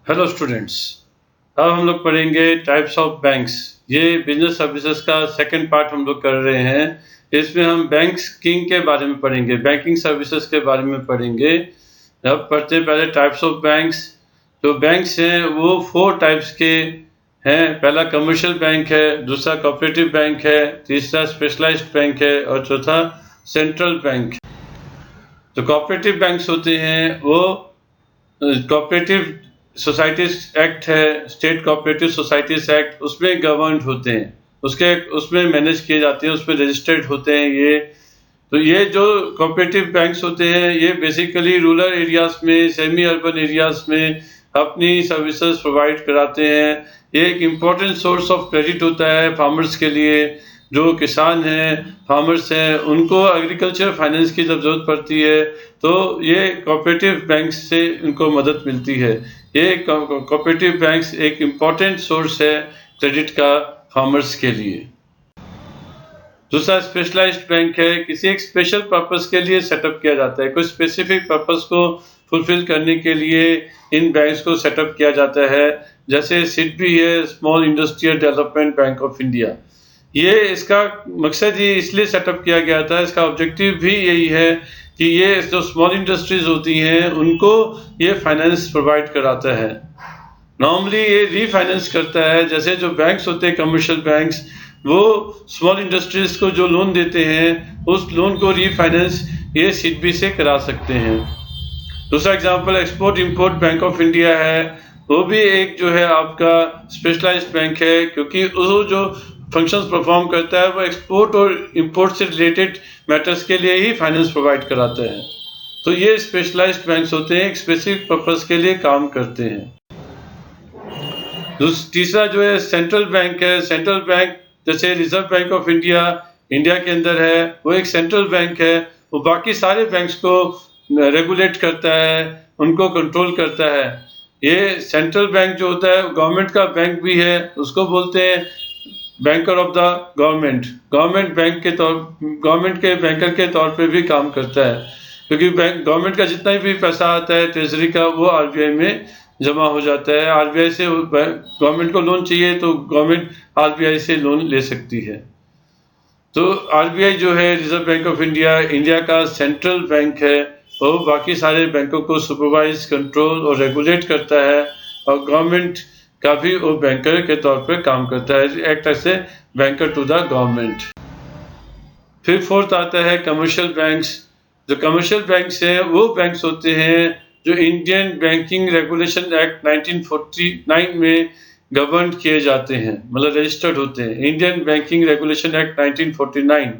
Hello students. अब हम लोग पढ़ेंगे टाइप्स ऑफ बैंक्स। ये बिजनेस सर्विसेज का सेकंड पार्ट हम लोग कर रहे हैं। इसमें हम बैंक्स किंग के बारे में पढ़ेंगे, बैंकिंग सर्विसेज के बारे में पढ़ेंगे। अब पढ़ते हैं पहले टाइप्स ऑफ बैंक्स। जो बैंक्स हैं वो 4 टाइप्स के हैं। पहला कमर्शियल बैंक है, दूसरा कोऑपरेटिव बैंक है, तीसरा स्पेशलाइज्ड बैंक है और चौथा सेंट्रल बैंक। जो कोऑपरेटिव बैंक्स होते हैं वो कोऑपरेटिव सोसाइटीज एक्ट है, स्टेट कोऑपरेटिव सोसाइटीज एक्ट, उसमें गवर्न होते हैं, उसमें मैनेज किए जाते हैं, उसमें रजिस्टर्ड होते हैं ये। तो ये जो कोऑपरेटिव बैंक्स होते हैं ये बेसिकली रूरल एरियाज में, सेमी अर्बन एरियाज में अपनी सर्विसेज प्रोवाइड कराते हैं। ये एक इम्पोर्टेंट सोर्स ऑफ क्रेडिट होता है फार्मर्स के लिए। जो किसान हैं, फार्मर्स हैं, उनको एग्रीकल्चर फाइनेंस की जब जरूरत पड़ती है तो ये कोऑपरेटिव बैंक से उनको मदद मिलती है। ये कोऑपरेटिव बैंक्स एक इम्पॉर्टेंट सोर्स है क्रेडिट का फार्मर्स के लिए। दूसरा स्पेशलाइज्ड बैंक है, किसी एक स्पेशल पर्पस के लिए सेटअप किया जाता है, कोई स्पेसिफिक पर्पस को फुलफिल करने के लिए इन बैंक्स को सेटअप किया जाता है। जैसे सिडबी है, small industrial development bank of India. ये इसका मकसद ही इसलिए सेटअप किया गया था, इसका ऑब्जेक्टिव भी यही है कि ये जो स्मॉल इंडस्ट्रीज होती हैं उनको ये फाइनेंस प्रोवाइड कराता है। नॉर्मली ये रीफाइनेंस करता है। जैसे जो बैंक्स होते हैं कमर्शियल बैंक्स, वो स्मॉल इंडस्ट्रीज को जो लोन देते हैं उस लोन को रीफाइनेंस ये सिडबी से करा सकते हैं। दूसरा example export import bank of India है। वो भी एक जो है आपका स्पेशलाइज्ड बैंक है, क्योंकि वो जो फंक्शंस परफॉर्म करता है वो एक्सपोर्ट और इंपोर्ट से रिलेटेड मैटर्स के लिए ही फाइनेंस प्रोवाइड कराते हैं। तो ये स्पेशलाइज्ड बैंक्स होते हैं, एक स्पेसिफिक पर्पस के लिए काम करते हैं। तीसरा जो है सेंट्रल बैंक है। सेंट्रल बैंक जैसे reserve bank of India India के अंदर है, वो एक सेंट्रल बैंक है। वो बाकी सारे बैंक्स को रेगुलेट करता है, उनको कंट्रोल करता है। ये सेंट्रल बैंक जो होता है गवर्नमेंट का बैंक भी है, उसको बोलते हैं banker of the government. Government के बैंकर के तौर पे भी काम करता है, क्योंकि गवर्नमेंट का जितना भी पैसा आता है ट्रेजरी का वो आरबीआई में जमा हो जाता है। आरबीआई से गवर्नमेंट को लोन चाहिए तो गवर्नमेंट आरबीआई से लोन ले सकती है। तो आरबीआई जो है reserve bank of India India का सेंट्रल बैंक है। वो बाकी सारे बैंकों को सुपरवाइज, कंट्रोल और रेगुलेट करता है और गवर्नमेंट का भी वो बैंकर के तौर पर काम करता है, act as a banker to the government. फिर फोर्थ आता है कमर्शियल बैंक्स। जो कमर्शियल बैंक्स हैं वो बैंक्स होते हैं जो इंडियन बैंकिंग रेगुलेशन एक्ट 1949 में गवर्न किए जाते हैं, मतलब रजिस्टर्ड होते हैं। इंडियन बैंकिंग रेगुलेशन एक्ट 1949,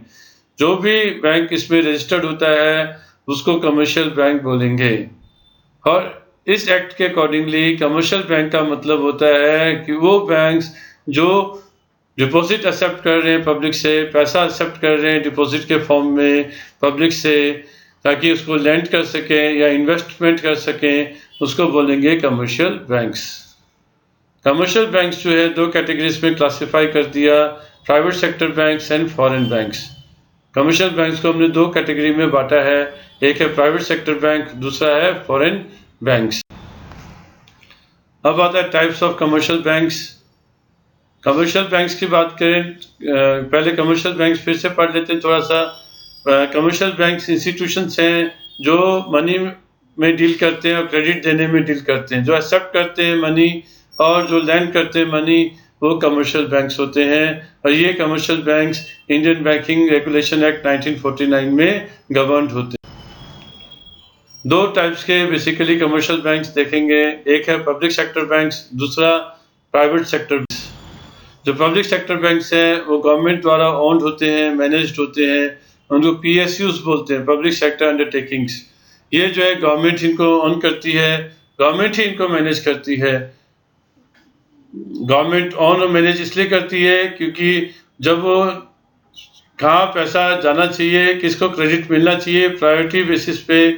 जो भी बैंक इसमें रजिस्टर्ड होता है उसको कमर्शियल बैंक बोलेंगे। और इस एक्ट के अकॉर्डिंगली कमर्शियल बैंक का मतलब होता है कि वो बैंक्स जो डिपॉजिट एक्सेप्ट कर रहे हैं पब्लिक से, पैसा एक्सेप्ट कर रहे हैं डिपॉजिट के फॉर्म में पब्लिक से, ताकि उसको लैंड कर सकें या इन्वेस्टमेंट कर सकें, उसको बोलेंगे कमर्शियल बैंक्स। कमर्शियल बैंक्स जो है 2 कैटेगरीज में क्लासिफाई कर दिया, private sector banks and foreign banks. Commercial banks को हमने 2 कैटेगरी में बांटा है, एक है प्राइवेट सेक्टर बैंक, दूसरा है फॉरेन बैंक्स। अब आता है types of commercial banks. Commercial banks की बात करें, पहले कमर्शियल बैंक्स फिर से पढ़ लेते हैं थोड़ा सा। कमर्शियल बैंक्स इंस्टीट्यूशंस हैं जो मनी में डील करते हैं और क्रेडिट देने में डील करते हैं। जो एक्सेप्ट करते हैं मनी और जो लैंड करते हैं मनी, वो कमर्शियल बैंक्स होते हैं। और ये commercial banks Indian banking regulation act 1949 में गवर्न होते हैं। 2 टाइप्स के बेसिकली कमर्शियल बैंक्स देखेंगे, एक है पब्लिक सेक्टर बैंक्स, दूसरा प्राइवेट सेक्टर बैंक्स। जो पब्लिक सेक्टर बैंक्स हैं वो गवर्नमेंट द्वारा ओन्ड होते हैं, मैनेज्ड होते हैं, उनको पीएसयूज बोलते हैं, पब्लिक सेक्टर अंडरटेकिंग्स। ये जो है गवर्नमेंट इनको ओन करती है, गवर्नमेंट ही इनको मैनेज करती है। गवर्नमेंट ऑन और मैनेज इसलिए करती है क्योंकि जब वो कहाँ पैसा जाना चाहिए, किसको क्रेडिट मिलना चाहिए, प्रायोरिटी बेसिस पे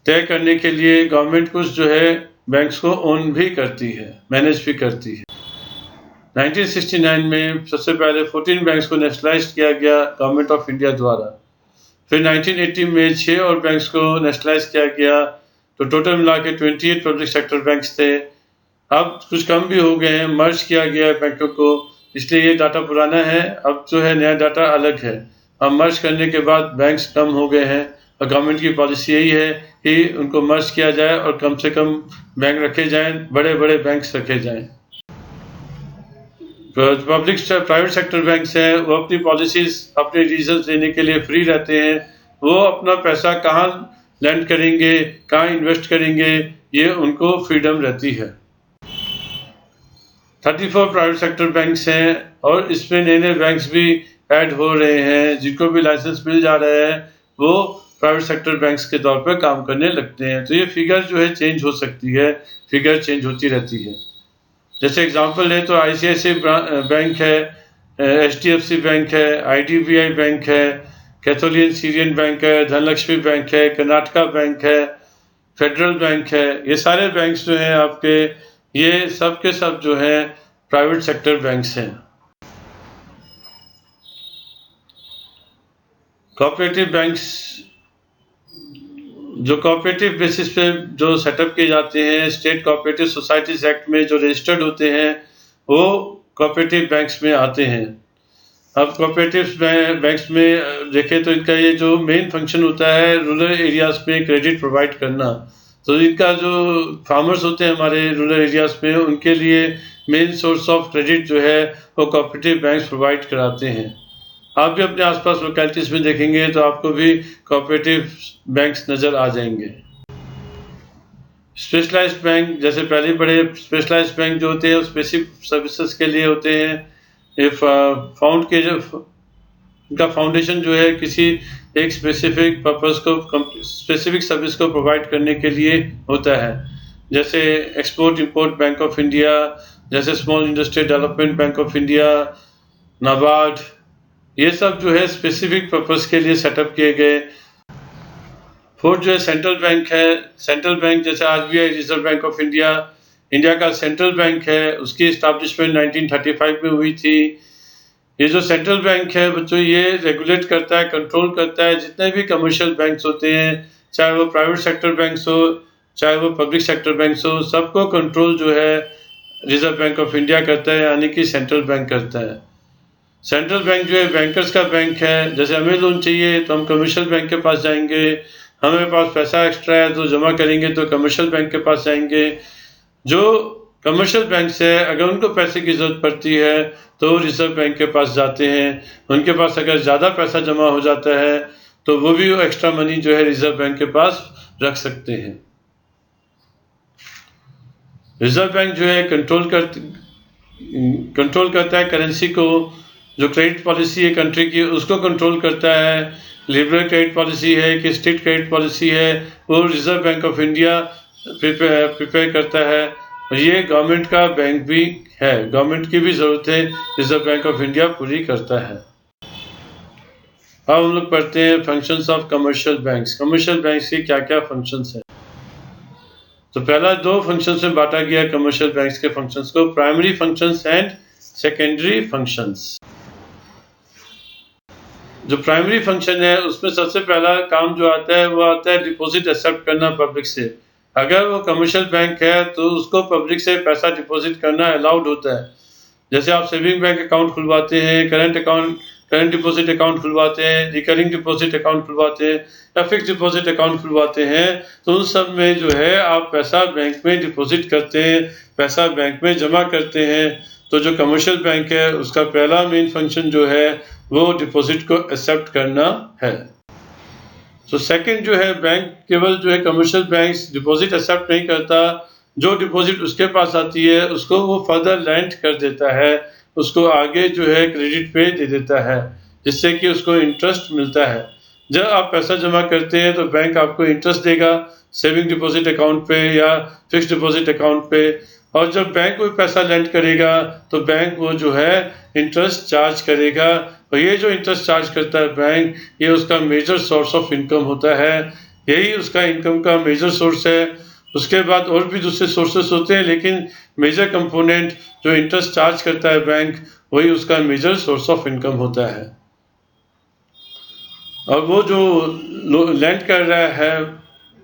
तय करने के लिए गवर्नमेंट कुछ जो है बैंक्स को ओन भी करती है, मैनेज भी करती है। 1969 में सबसे पहले 14 बैंक्स को नेशनलाइज किया गया गवर्नमेंट ऑफ इंडिया द्वारा। फिर 1980 में 6 और बैंक्स को नेशनलाइज किया गया, तो टोटल मिला के 28 पब्लिक सेक्टर बैंक्स थे। अब कुछ कम भी हो गए हैं, मर्ज किया गया है बैंकों को, इसलिए ये डाटा पुराना है, अब जो है नया डाटा अलग है। अब मर्ज करने के बाद बैंक्स कम हो गए हैं और गवर्नमेंट की पॉलिसी यही है कि उनको मर्ज किया जाए और कम से कम बैंक रखे जाएँ, बड़े-बड़े बैंक्स रखे जाएँ। पब्लिक प्राइवेट सेक्टर बैंक्स हैं, वो अपनी पॉलिसीज़, अपने रीजन्स देने के लिए फ्री रहते हैं। वो अपना पैसा कहाँ लैंड करेंगे, कहाँ इन्वेस्ट करेंगे, ये उनको फ्रीडम रहती है। 34 प्राइवेट सेक्टर बैंक्स हैं और इसमें नए-नए बैंक्स भी ऐड हो रहे हैं। जिनको भी लाइसेंस मिल जा रहा है, वो प्राइवेट सेक्टर बैंक्स के तौर पर काम करने लगते हैं। तो ये फिगर जो है चेंज हो सकती है, फिगर चेंज होती रहती है। जैसे एग्जांपल लें तो आईसीआईसीआई बैंक है, एचडीएफसी बैंक है, आईडीबीआई बैंक है, कैथोलियन सीरियन बैंक है, धनलक्ष्मी बैंक है, कर्नाटका बैंक है, फेडरल बैंक है। ये सारे बैंक्स जो हैं आपके, ये सब के सब जो हैं प्राइवेट सेक्टर बैंक्स हैं। कोऑपरेटिव बैंक्स जो कोऑपरेटिव बेसिस पे जो सेटअप किए जाते हैं, स्टेट कोऑपरेटिव सोसाइटीज एक्ट में जो रजिस्टर्ड होते हैं, वो कोऑपरेटिव बैंक्स में आते हैं। अब कोऑपरेटिव बैंक्स में देखें तो इनका ये जो मेन फंक्शन होता है रूरल एरियाज में क्रेडिट प्रोवाइड करना। तो इनका जो फार्मर्स होते हैं हमारे रूरल एरियाज में, उनके लिए मेन सोर्स ऑफ क्रेडिट जो है वो कोऑपरेटिव बैंक्स प्रोवाइड कराते हैं। आप भी अपने आसपास लोकेलिटीज़ में देखेंगे तो आपको भी कोऑपरेटिव बैंक्स नज़र आ जाएंगे। स्पेशलाइज्ड बैंक, जैसे पहले बड़े स्पेशलाइज्ड बैंक जो होते हैं स्पेसिफिक सर्विसेज के लिए होते हैं। ये फाउंड के जो इनका फाउंडेशन जो है किसी एक स्पेसिफिक पर्पस को, स्पेसिफिक सर्विस को प्रोवाइड करने के लिए होता है। जैसे export import bank of India, जैसे small industry development bank of India, NABARD, ये सब जो है स्पेसिफिक पर्पस के लिए सेटअप किए गए। फोर्थ जो है सेंट्रल बैंक है। सेंट्रल बैंक जैसे RBI, reserve bank of India, India का सेंट्रल बैंक है, उसकी इस्टेब्लिशमेंट 1935 में हुई थी। ये जो सेंट्रल बैंक है बच्चों, ये रेगुलेट करता है, कंट्रोल करता है जितने भी कमर्शियल बैंक्स होते हैं, चाहे वो प्राइवेट सेक्टर बैंक्स हो, चाहे वो पब्लिक सेक्टर बैंक्स हो, सबको कंट्रोल जो है रिजर्व बैंक ऑफ इंडिया करता है, यानी कि सेंट्रल बैंक करता है। सेंट्रल बैंक जो है बैंकर्स का बैंक है। जैसे हमें लोन चाहिए तो हम कमर्शियल बैंक के पास जाएंगे, हमें पास पैसा एक्स्ट्रा है तो जमा करेंगे तो कमर्शियल बैंक के पास जाएंगे। जो कमर्शियल बैंक है अगर उनको पैसे की ज़रूरत पड़ती है तो रिजर्व बैंक के पास जाते हैं। उनके पास अगर ज़्यादा पैसा जमा हो जाता है तो वो भी एक्स्ट्रा मनी जो है रिजर्व बैंक के पास रख सकते हैं। रिजर्व बैंक जो है कंट्रोल करता है करेंसी को। जो क्रेडिट पॉलिसी है कंट्री की उसको कंट्रोल करता है। लिबरल क्रेडिट पॉलिसी है कि स्ट्रिक्ट क्रेडिट पॉलिसी है, वो reserve bank of India prepare करता है। और ये गवर्नमेंट का बैंक भी है, गवर्नमेंट की भी ज़रूरतें रिजर्व बैंक ऑफ इंडिया पूरी करता है। अब हम लोग पढ़ते हैं functions of commercial banks. Commercial banks के क्या क्या फंक्शंस हैं। तो पहला दो फंक्शंस में बांटा गया कमर्शियल बैंक्स के फंक्शंस को, primary functions and secondary functions. जो प्राइमरी फंक्शन है उसमें सबसे पहला काम जो आता है वो आता है डिपॉजिट एक्सेप्ट करना पब्लिक से। अगर वो कमर्शियल बैंक है तो उसको पब्लिक से पैसा डिपॉजिट करना अलाउड होता है। जैसे आप सेविंग बैंक अकाउंट खुलवाते हैं, करंट डिपॉजिट अकाउंट खुलवाते हैं, रिकरिंग डिपॉजिट अकाउंट खुलवाते हैं या फिक्स डिपॉजिट अकाउंट खुलवाते हैं, तो उन सब में जो है आप पैसा बैंक में डिपॉजिट करते हैं, पैसा बैंक में जमा करते हैं। तो जो कमर्शियल बैंक है उसका पहला मेन फंक्शन जो है वो डिपॉजिट को एक्सेप्ट करना है। तो सेकंड जो है, बैंक केवल जो है कमर्शियल बैंक्स डिपॉजिट एक्सेप्ट नहीं करता, जो डिपॉजिट उसके पास आती है उसको वो फर्दर लेंड कर देता है, उसको आगे जो है क्रेडिट पे दे देता है, जिससे कि उसको इंटरेस्ट मिलता है। जब आप पैसा जमा करते हैं तो बैंक आपको इंटरेस्ट देगा सेविंग डिपॉजिट अकाउंट पे या फिक्स डिपॉजिट अकाउंट पे, और जब बैंक कोई पैसा लेंड करेगा तो बैंक वो जो है इंटरेस्ट चार्ज करेगा। और ये जो इंटरेस्ट चार्ज करता है बैंक, ये उसका मेजर सोर्स ऑफ इनकम होता है, यही उसका इनकम का मेजर सोर्स है। उसके बाद और भी दूसरे सोर्सेस होते हैं, लेकिन मेजर कंपोनेंट जो इंटरेस्ट चार्ज करता है बैंक, वही उसका मेजर सोर्स ऑफ इनकम होता है। और वो जो लैंड कर रहा है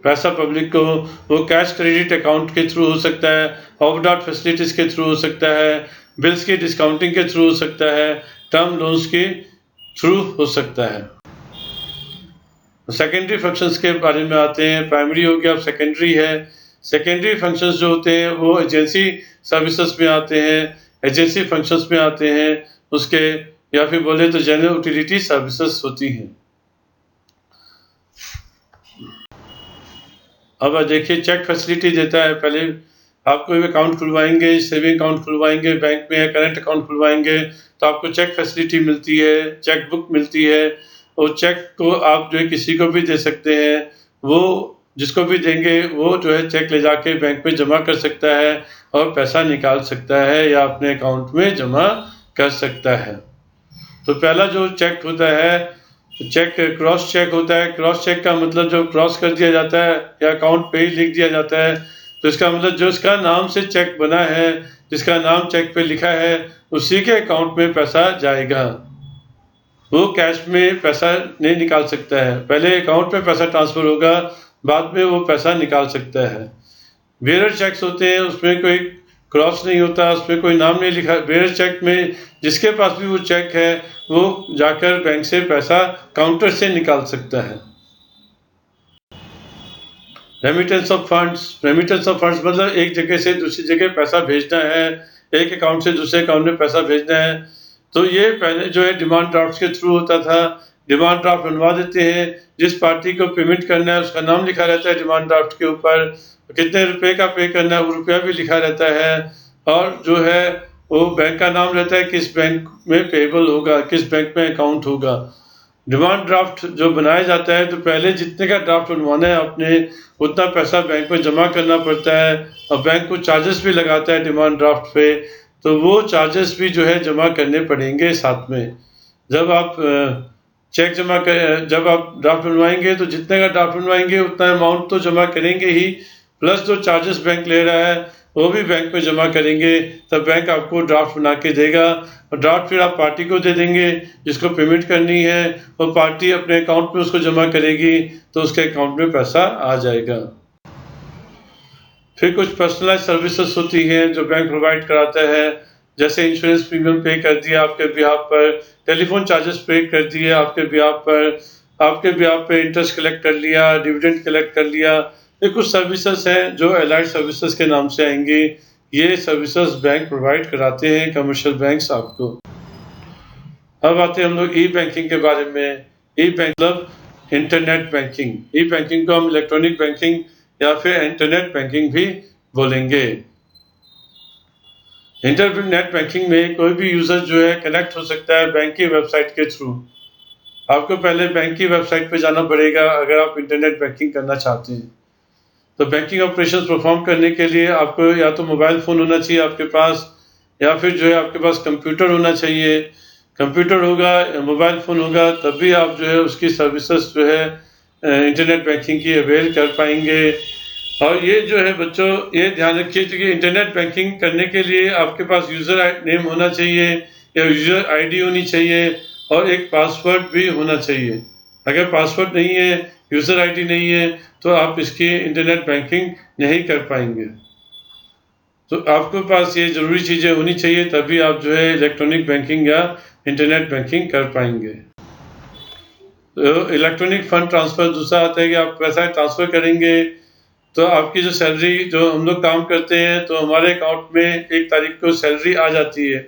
पैसा पब्लिक को, वो कैश क्रेडिट अकाउंट के थ्रू हो सकता है, ओवरड्राफ्ट फैसिलिटीज के थ्रू हो सकता है, बिल्स की डिस्काउंटिंग के थ्रू हो सकता है, टर्म लोन्स के थ्रू हो सकता है। सेकेंडरी फंक्शंस के बारे में आते हैं। प्राइमरी हो गया, अब सेकेंडरी है। सेकेंडरी फंक्शंस जो होते हैं वो एजेंसी सर्विसेज में आते हैं, एजेंसी फंक्शंस में आते हैं उसके, या फिर बोले तो जनरल यूटिलिटी सर्विसेज होती हैं। अब देखिए चेक फैसिलिटी देता है। पहले आप कोई अकाउंट खुलवाएंगे, सेविंग अकाउंट खुलवाएंगे बैंक में, करंट अकाउंट खुलवाएंगे तो आपको चेक फैसिलिटी मिलती है, चेक बुक मिलती है। और चेक को आप जो है किसी को भी दे सकते हैं, वो जिसको भी देंगे वो जो है चेक ले जाके बैंक में जमा कर सकता है और पैसा निकाल सकता है या अपने अकाउंट में जमा कर सकता है। तो पहला जो चेक होता है, चेक क्रॉस चेक होता है। क्रॉस चेक का मतलब जो क्रॉस कर दिया जाता है या अकाउंट पे ही लिख दिया जाता है, तो इसका मतलब जो इसका नाम से चेक बना है, जिसका नाम चेक पे लिखा है, उसी के अकाउंट में पैसा जाएगा। वो कैश में पैसा नहीं निकाल सकता है। पहले अकाउंट में पैसा ट्रांसफर होगा, बाद में वो पैसा निकाल सकता है। बेयरर चेक्स होते हैं, उसमें कोई क्रॉस नहीं होता, उसमें कोई नाम नहीं लिखा। बेयरर चेक में जिसके पास भी वो चेक है वो जाकर बैंक से पैसा काउंटर से निकाल सकता है। Remittance of funds. Remittance of funds मतलब एक जगह से दूसरी जगह पैसा भेजना है, एक अकाउंट से दूसरे अकाउंट में पैसा भेजना है। तो ये पहले जो है डिमांड ड्राफ्ट के थ्रू होता था। डिमांड ड्राफ्ट बनवा देते हैं, जिस पार्टी को पेमेंट करना है उसका नाम लिखा रहता है डिमांड ड्राफ्ट के ऊपर, कितने रुपए का पे करना है वो रुपया भी लिखा रहता है, और जो है वो बैंक का नाम रहता है, किस बैंक में पेबल होगा, किस बैंक में अकाउंट होगा। डिमांड ड्राफ्ट जो बनाया जाता है तो पहले जितने का ड्राफ्ट बनवाना है आपने, उतना पैसा बैंक में जमा करना पड़ता है, और बैंक को चार्जेस भी लगाता है डिमांड ड्राफ्ट पे, तो वो चार्जेस भी जो है जमा करने पड़ेंगे साथ में। जब आप जब आप ड्राफ्ट बनवाएंगे तो जितने का ड्राफ्ट बनवाएंगे उतना अमाउंट तो जमा करेंगे ही, प्लस जो चार्जेस बैंक ले रहा है वो भी बैंक में जमा करेंगे। तब बैंक आपको ड्राफ्ट बना के देगा, और ड्राफ्ट फिर आप पार्टी को दे देंगे जिसको पेमेंट करनी है, और पार्टी अपने अकाउंट में उसको जमा करेगी तो उसके अकाउंट में पैसा आ जाएगा। फिर कुछ पर्सनलाइज सर्विसेज होती हैं जो बैंक प्रोवाइड कराता है, जैसे इंश्योरेंस प्रीमियम पे कर दिया आपके बिहाफ पर, टेलीफोन चार्जेस पे कर दिए आपके बिहाफ पे इंटरेस्ट कलेक्ट कर लिया, डिविडेंड कलेक्ट कर लिया। ये कुछ सर्विसेज हैं जो एलाइड सर्विसेज के नाम से आएंगी। ये सर्विसेज बैंक प्रोवाइड कराते हैं, कमर्शियल बैंक्स आपको। अब आते हैं हम लोग ई बैंकिंग के बारे में। ई बैंक मतलब इंटरनेट बैंकिंग। ई बैंकिंग को हम इलेक्ट्रॉनिक बैंकिंग या फिर इंटरनेट बैंकिंग भी बोलेंगे। इंटरनेट बैंकिंग में कोई भी यूजर जो है कनेक्ट हो सकता है बैंक की वेबसाइट के थ्रू। आपको पहले बैंक की वेबसाइट पे जाना पड़ेगा अगर आप इंटरनेट बैंकिंग करना चाहते हैं। तो बैंकिंग ऑपरेशंस परफॉर्म करने के लिए आपको या तो मोबाइल फ़ोन होना चाहिए आपके पास, या फिर जो है आपके पास कंप्यूटर होना चाहिए। कंप्यूटर होगा या मोबाइल फ़ोन होगा तब भी आप जो है उसकी सर्विसेज जो है इंटरनेट बैंकिंग की अवेल कर पाएंगे। और ये जो है बच्चों ये ध्यान रखिए कि इंटरनेट बैंकिंग करने के लिए आपके पास यूज़र नेम होना चाहिए या यूज़र आईडी होनी चाहिए, और एक पासवर्ड भी होना चाहिए। अगर पासवर्ड नहीं है, यूज़र आईडी नहीं है, तो आप इसकी इंटरनेट बैंकिंग नहीं कर पाएंगे। तो आपके पास ये ज़रूरी चीज़ें होनी चाहिए, तभी आप जो है इलेक्ट्रॉनिक बैंकिंग या इंटरनेट बैंकिंग कर पाएंगे। तो इलेक्ट्रॉनिक फंड ट्रांसफ़र दूसरा आता है कि आप पैसा ट्रांसफ़र करेंगे तो आपकी जो सैलरी, जो हम लोग काम करते हैं तो हमारे अकाउंट में 1 तारीख को सैलरी आ जाती है।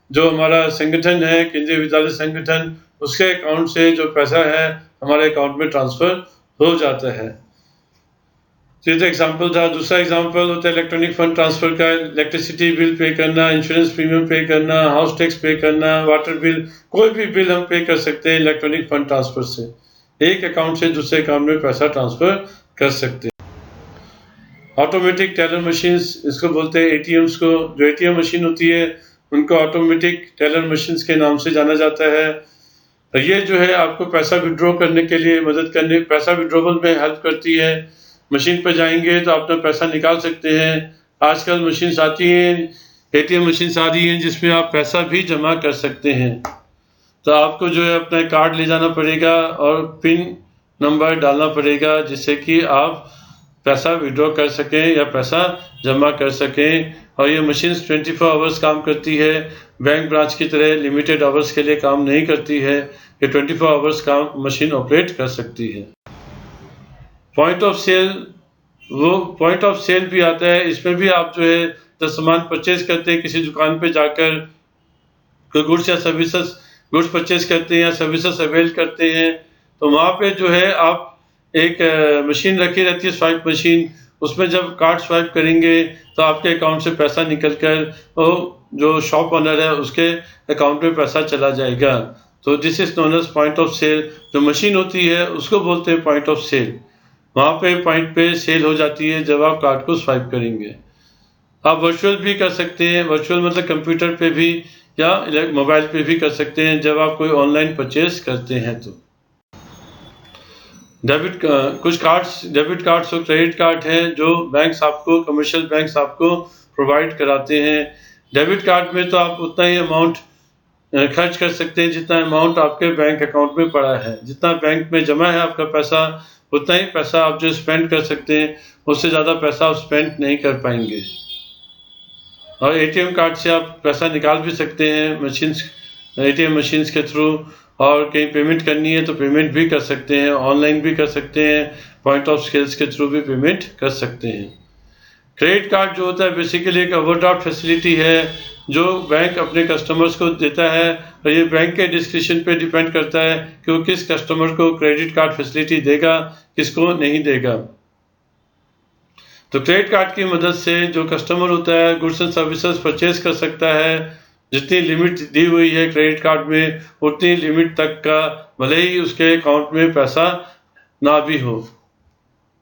जो हमारा संगठन है केंद्रीय विद्यालय संगठन, उसके अकाउंट से जो पैसा है हमारे अकाउंट में ट्रांसफ़र हो जाता है। ये तो एग्जाम्पल था। दूसरा एग्जाम्पल होता है इलेक्ट्रॉनिक फंड ट्रांसफ़र का। इलेक्ट्रिसिटी बिल पे करना, इंश्योरेंस प्रीमियम पे करना, हाउस टैक्स पे करना, वाटर बिल, कोई भी बिल हम पे कर सकते हैं इलेक्ट्रॉनिक फंड ट्रांसफ़र से। एक अकाउंट से दूसरे अकाउंट में पैसा ट्रांसफ़र कर सकते हैं। ऑटोमेटिक टेलर मशीन्स इसको बोलते हैं, एटीएम्स को। जो एटीएम मशीन होती है उनको ऑटोमेटिक टेलर मशीन्स के नाम से जाना जाता है। ये जो है आपको पैसा विड्रॉ करने के लिए पैसा विड्रॉवल में हेल्प करती है। मशीन पर जाएंगे तो अपना पैसा निकाल सकते हैं। आजकल मशीन्स आती हैं, एटीएम मशीन्स आ रही हैं जिसमें आप पैसा भी जमा कर सकते हैं। तो आपको जो है अपना कार्ड ले जाना पड़ेगा और पिन नंबर डालना पड़ेगा, जिससे कि आप पैसा विड्रॉ कर सकें या पैसा जमा कर सकें। और ये मशीन 24 आवर्स काम करती है, बैंक ब्रांच की तरह लिमिटेड आवर्स के लिए काम नहीं करती है। ये 24 आवर्स काम मशीन ऑपरेट कर सकती है। पॉइंट ऑफ सेल, वो पॉइंट ऑफ सेल भी आता है। इसमें भी आप जो है जब सामान परचेज करते हैं किसी दुकान पे जाकर, कोई गुड्स या सर्विसेज गुड्स परचेज करते हैं या सर्विसेज अवेल करते हैं, तो वहाँ पे जो है आप एक मशीन रखी रहती है, स्वाइप मशीन। उसमें जब कार्ड स्वाइप करेंगे तो आपके अकाउंट से पैसा निकल कर वो जो शॉप ओनर है उसके अकाउंट में पैसा चला जाएगा। तो this is known as point of sale. जो मशीन होती है उसको बोलते हैं पॉइंट ऑफ सेल। वहाँ पे पॉइंट पे सेल हो जाती है जब आप कार्ड को स्वाइप करेंगे। आप वर्चुअल भी कर सकते हैं। वर्चुअल मतलब कंप्यूटर पे भी या मोबाइल पे भी कर सकते हैं जब आप कोई ऑनलाइन परचेज करते हैं। तो कुछ कार्ड्स डेबिट कार्ड्स और क्रेडिट कार्ड हैं जो बैंक्स आपको, कमर्शियल बैंक्स आपको प्रोवाइड कराते हैं। डेबिट कार्ड में तो आप उतना ही अमाउंट खर्च कर सकते हैं जितना अमाउंट आपके बैंक अकाउंट में पड़ा है। जितना बैंक में जमा है आपका पैसा, उतना ही पैसा आप जो स्पेंड कर सकते हैं, उससे ज़्यादा पैसा आप स्पेंड नहीं कर पाएंगे। और एटीएम कार्ड से आप पैसा निकाल भी सकते हैं एटीएम मशीन्स के थ्रू। और कहीं पेमेंट करनी है तो पेमेंट भी कर सकते हैं, ऑनलाइन भी कर सकते हैं, पॉइंट ऑफ सेल्स के थ्रू भी पेमेंट कर सकते हैं। क्रेडिट कार्ड जो होता है बेसिकली एक ओवरड्राफ्ट फैसिलिटी है जो बैंक अपने कस्टमर्स को देता है। और ये बैंक के डिस्क्रिप्शन पे डिपेंड करता है कि वो किस कस्टमर को क्रेडिट कार्ड फैसिलिटी देगा, किसको नहीं देगा। तो क्रेडिट कार्ड की मदद से जो कस्टमर होता है गुड्स एंड सर्विसेज परचेज कर सकता है। जितनी लिमिट दी हुई है क्रेडिट कार्ड में, उतनी लिमिट तक का भले ही उसके अकाउंट में पैसा ना भी हो।